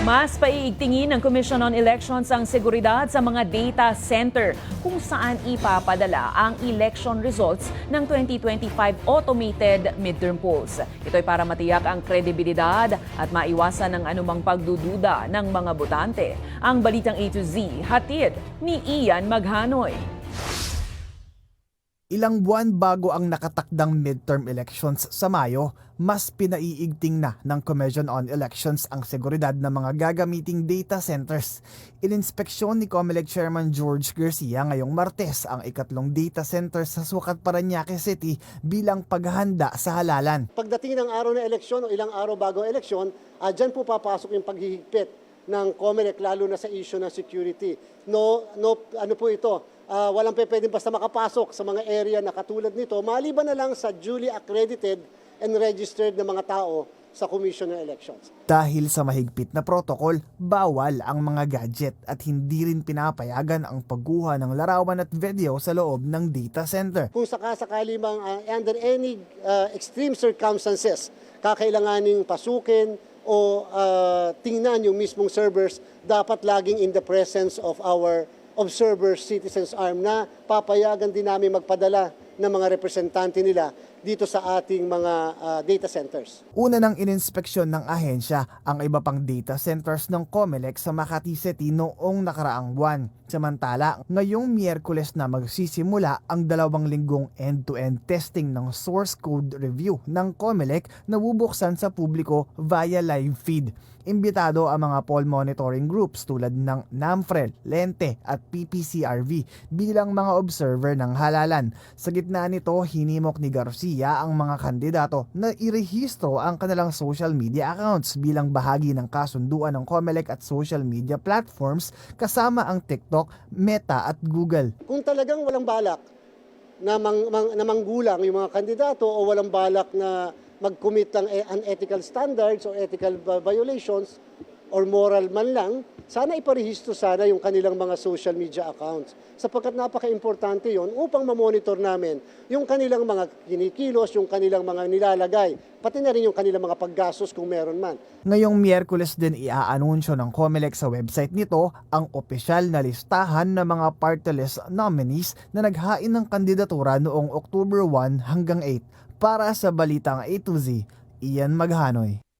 Mas paiigtingin ng Commission on Elections ang seguridad sa mga data center kung saan ipapadala ang election results ng 2025 automated midterm polls. Ito'y para matiyak ang kredibilidad at maiwasan ang anumang pagdududa ng mga botante. Ang balitang A to Z, hatid ni Ian Maghanoy. Ilang buwan bago ang nakatakdang midterm elections sa Mayo, mas pinaiigting na ng Commission on Elections ang seguridad ng mga gagamiting data centers. Ininspeksyon ni COMELEC Chairman George Garcia ngayong Martes ang ikatlong data center sa Sucat, Parañaque City bilang paghahanda sa halalan. Pagdating ng araw na eleksyon o ilang araw bago eleksyon, dyan po papasok yung paghihigpit ng COMELEC lalo na sa issue ng security. Ano po ito? Walang pwedeng basta makapasok sa mga area na katulad nito, maliban na lang sa duly accredited and registered na mga tao sa Commission on Elections. Dahil sa mahigpit na protocol, bawal ang mga gadget at hindi rin pinapayagan ang pagkuha ng larawan at video sa loob ng data center. Kung sakasakali mang under any extreme circumstances, kakailanganing pasukin o tingnan yung mismong servers, dapat laging in the presence of our observers, citizens arm na papayagan din namin magpadala ng mga representante nila dito sa ating mga data centers. Una nang ininspeksyon ng ahensya ang iba pang data centers ng COMELEC sa Makati City noong nakaraang buwan. Samantala, ngayong Miyerkules na magsisimula ang 2 linggong end-to-end testing ng source code review ng COMELEC na bubuksan sa publiko via live feed. Imbitado ang mga poll monitoring groups tulad ng NAMFREL, Lente at PPCRV bilang mga observer ng halalan. Sa gitna nito, hinimok ni Garcia ang mga kandidato na irehistro ang kanilang social media accounts bilang bahagi ng kasunduan ng COMELEC at social media platforms kasama ang TikTok, Meta at Google. Kung talagang walang balak na manggulang yung mga kandidato o walang balak na mag-commit ng unethical standards or ethical violations or moral man lang, sana iparehistro sana yung kanilang mga social media accounts. Sapagkat napaka-importante yon upang mamonitor namin yung kanilang mga kinikilos, yung kanilang mga nilalagay, pati na rin yung kanilang mga paggastos kung meron man. Ngayong Miyerkules din iaanunsyo ng COMELEC sa website nito ang opisyal na listahan ng mga party list nominees na naghain ng kandidatura noong October 1 hanggang 8. Para sa Balitang A to Z, Ian Maghanoy.